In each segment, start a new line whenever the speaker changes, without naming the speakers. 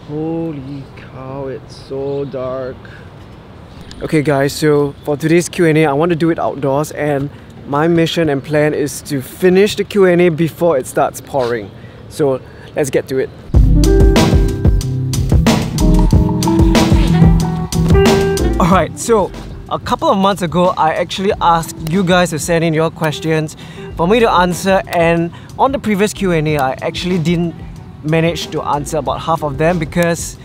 Holy cow, it's so dark. Okay guys, so for today's Q&A, I want to do it outdoors, and my mission and plan is to finish the Q&A before it starts pouring. So let's get to it. Alright, so a couple of months ago, I actually asked you guys to send in your questions for me to answer, and on the previous Q&A, I actually didn't manage to answer about half of them because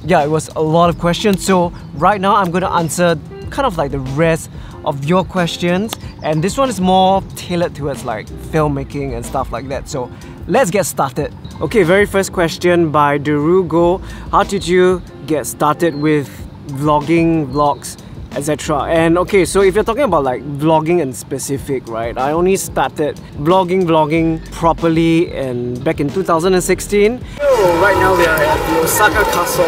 yeah, it was a lot of questions. So right now I'm going to answer kind of like the rest of your questions, and this one is more tailored towards like filmmaking and stuff like that. So let's get started. Okay, very first question by Derugo. How did you get started with vlogging, vlogs, etc.? And okay, so if you're talking about like vlogging in specific, right, I only started vlogging properly back in 2016. So right now we are at the Osaka Castle.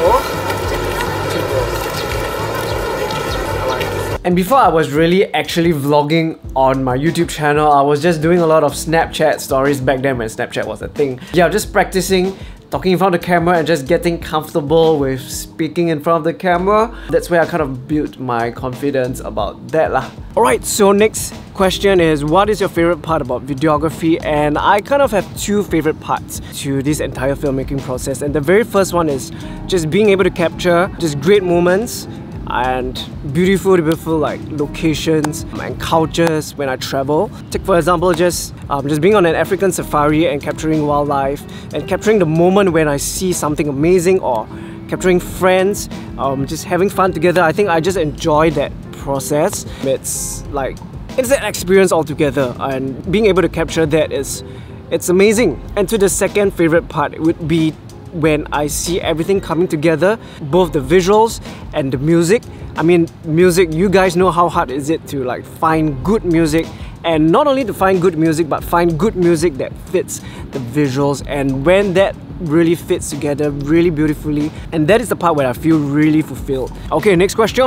And before I was really actually vlogging on my YouTube channel, I was just doing a lot of Snapchat stories back then when Snapchat was a thing. Yeah, just practicing talking in front of the camera and just getting comfortable with speaking in front of the camera. That's where I kind of built my confidence about that lah. Alright, so next question is, what is your favorite part about videography? And I kind of have two favorite parts to this entire filmmaking process. And the very first one is just being able to capture just great moments and beautiful like locations and cultures when I travel. Take for example just being on an African safari and capturing wildlife and capturing the moment when I see something amazing, or capturing friends, just having fun together. I think I just enjoy that process. It's an experience altogether, and being able to capture that it's amazing. And to the second favorite part, it would be when I see everything coming together, both the visuals and the music. I mean, music, you guys know how hard is it to like find good music, and not only to find good music, but find good music that fits the visuals, and when that really fits together really beautifully, and that is the part where I feel really fulfilled. Okay, next question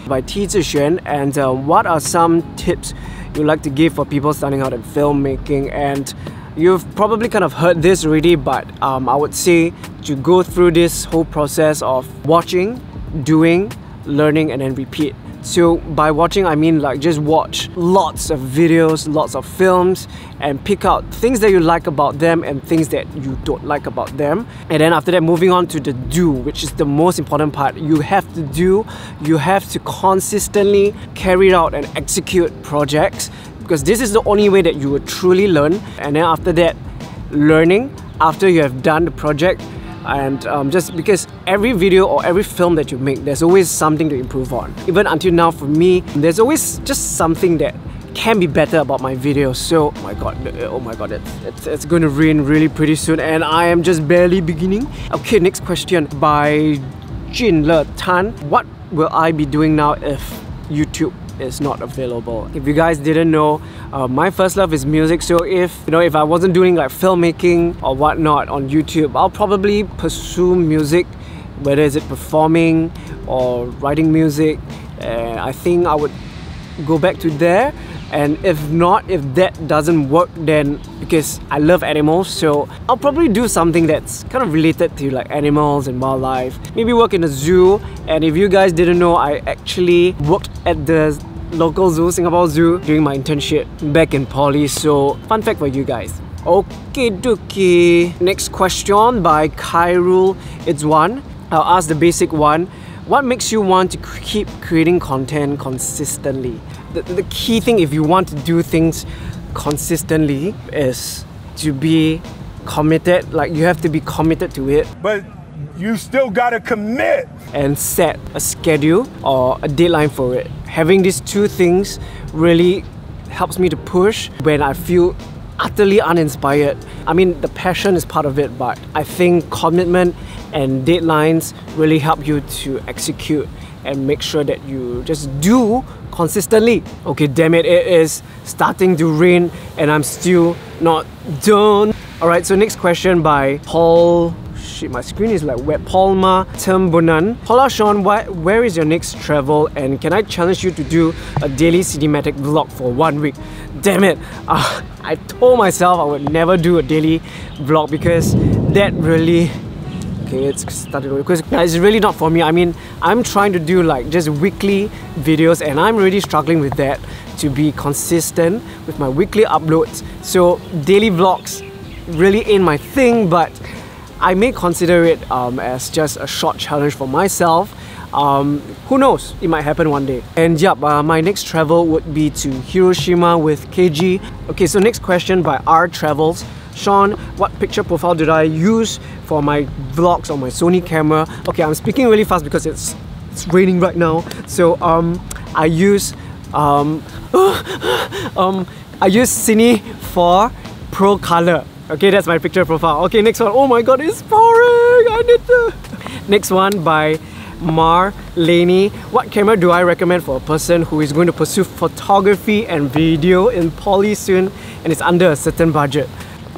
by T Zixuan. And what are some tips you'd like to give for people starting out in filmmaking? And you've probably kind of heard this already, but I would say to go through this whole process of watching, doing, learning, and then repeat. So by watching, I mean like just watch lots of videos, lots of films, and pick out things that you like about them and things that you don't like about them. And then after that, moving on to the do, which is the most important part. You have to do, you have to consistently carry out and execute projects, because this is the only way that you will truly learn. And then after that, learning after you have done the project. And just because every video or every film that you make, there's always something to improve on. Even until now for me, there's always just something that can be better about my videos. So oh my god, it's going to rain really pretty soon, and I am just barely beginning. Okay, next question by Jin Le Tan. What will I be doing now if YouTube is not available? If you guys didn't know, my first love is music. So if I wasn't doing like filmmaking or whatnot on YouTube, I'll probably pursue music, whether it's performing or writing music. I think I would go back to there. And if not, if that doesn't work, then because I love animals, so I'll probably do something that's kind of related to like animals and wildlife. Maybe work in a zoo. And if you guys didn't know, I actually worked at the local zoo, Singapore Zoo, during my internship back in poly. So fun fact for you guys. Okay dookie. Next question by Khairul. It's one. I'll ask the basic one. What makes you want to keep creating content consistently? The key thing if you want to do things consistently is to be committed. Like, you have to be committed to it.
But you still gotta commit!
And set a schedule or a deadline for it. Having these two things really helps me to push when I feel utterly uninspired. I mean, the passion is part of it, but I think commitment and deadlines really help you to execute and make sure that you just do consistently. Okay, damn it, it is starting to rain and I'm still not done. Alright, so next question by Paul. Shit, my screen is like wet. Palma Tembunan. Hola Sean, where is your next travel, and can I challenge you to do a daily cinematic vlog for 1 week? Damn it, I told myself I would never do a daily vlog because that really Okay, it's started because it's really not for me. I mean, I'm trying to do like just weekly videos and I'm really struggling with that to be consistent with my weekly uploads. So daily vlogs really ain't my thing, but I may consider it as just a short challenge for myself. Who knows, it might happen one day. And yep, my next travel would be to Hiroshima with KG. Okay, so next question by R Travels. Sean, what picture profile did I use for my vlogs on my Sony camera? Okay, I'm speaking really fast because it's raining right now. So I use Cine 4 Pro Color. Okay, that's my picture profile. Okay, next one. Oh my god, it's pouring! I need to... Next one by Mar Laney. What camera do I recommend for a person who is going to pursue photography and video in poly soon and is under a certain budget?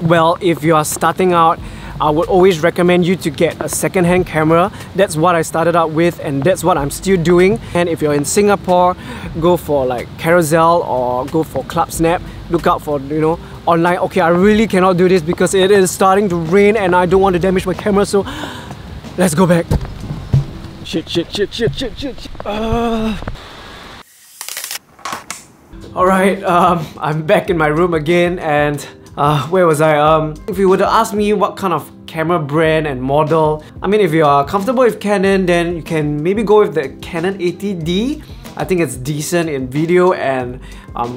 Well, if you are starting out, I would always recommend you to get a second-hand camera. That's what I started out with and that's what I'm still doing. And if you're in Singapore, go for like Carousel or go for Club Snap. Look out for, you know, online. Okay, I really cannot do this because it is starting to rain and I don't want to damage my camera, so let's go back. Shit. Alright, I'm back in my room again and where was I? If you were to ask me what kind of camera brand and model, I mean, if you are comfortable with Canon, then you can maybe go with the Canon 80D. I think it's decent in video and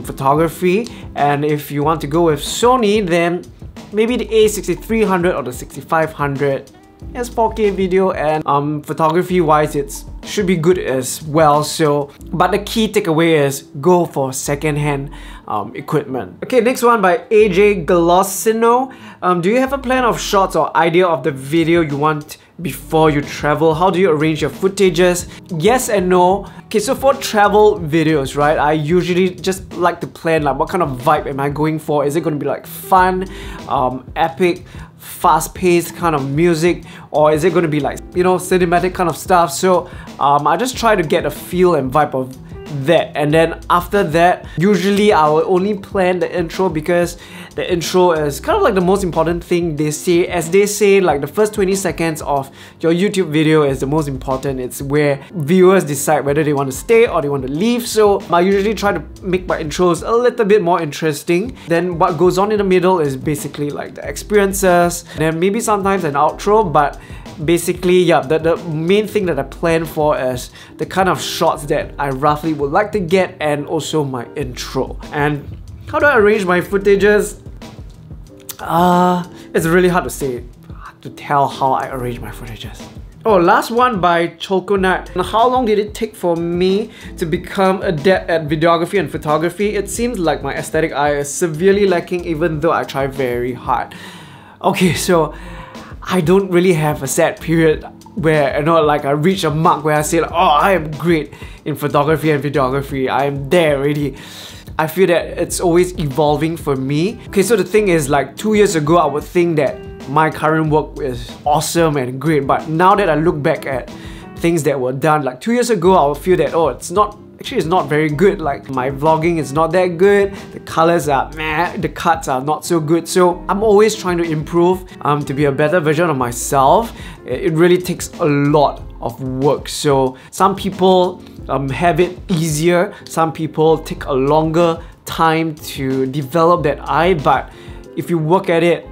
photography. And if you want to go with Sony, then maybe the A6300 or the 6500. It's 4K video and photography wise it should be good as well. So, but the key takeaway is go for second-hand equipment. Okay, next one by AJ Glossino. Do you have a plan of shots or idea of the video you want before you travel? How do you arrange your footages? Yes and no. Okay, so for travel videos, right, I usually just like to plan like what kind of vibe am I going for. Is it going to be like fun, epic, fast-paced kind of music, or is it going to be like, you know, cinematic kind of stuff? So I just try to get a feel and vibe of that, and then after that usually I will only plan the intro because the intro is kind of like the most important thing. They say like the first 20 seconds of your YouTube video is the most important. It's where viewers decide whether they want to stay or they want to leave. So I usually try to make my intros a little bit more interesting. Then what goes on in the middle is basically like the experiences, and then maybe sometimes an outro, but basically, yeah, the main thing that I plan for is the kind of shots that I roughly would like to get and also my intro. And how do I arrange my footages? It's really hard to say, to tell how I arrange my footages. Oh, last one by Choconut. How long did it take for me to become adept at videography and photography? It seems like my aesthetic eye is severely lacking even though I try very hard. Okay, so I don't really have a set period where, you know, like I reach a mark where I say like, oh, I am great in photography and videography. I am there already. I feel that it's always evolving for me. Okay, so the thing is, like 2 years ago, I would think that my current work is awesome and great, but now that I look back at things that were done like 2 years ago, I would feel that, oh, it's not very good. Like my vlogging is not that good, the colors are meh, the cuts are not so good. So I'm always trying to improve to be a better version of myself. It really takes a lot of work. So some people have it easier, some people take a longer time to develop that eye, but if you work at it,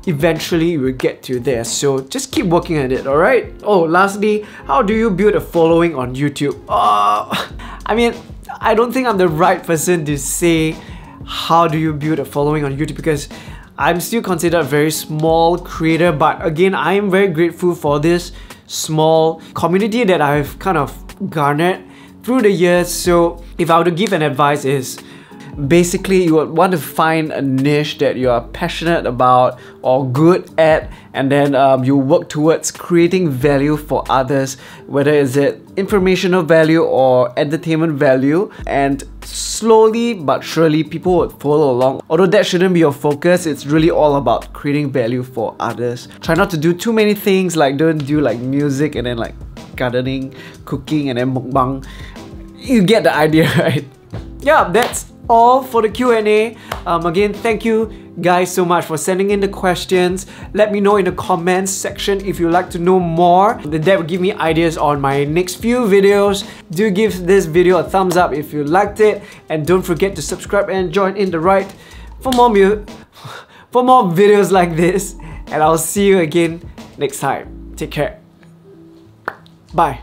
eventually you will get to there. So just keep working at it, alright? Oh, lastly, how do you build a following on YouTube? I mean, I don't think I'm the right person to say how do you build a following on YouTube because I'm still considered a very small creator, but again, I am very grateful for this small community that I've kind of garnered through the years. So if I were to give an advice is, basically you would want to find a niche that you are passionate about or good at, and then you work towards creating value for others, whether it's informational value or entertainment value, and slowly but surely people would follow along. Although that shouldn't be your focus, it's really all about creating value for others. Try not to do too many things, like don't do like music and then like gardening, cooking and then mukbang. You get the idea, right? Yeah, that's all for the Q&A. Again, thank you guys so much for sending in the questions. Let me know in the comments section if you'd like to know more. That will give me ideas on my next few videos. Do give this video a thumbs up if you liked it, and don't forget to subscribe and join in the ride for more videos like this. And I'll see you again next time. Take care. Bye.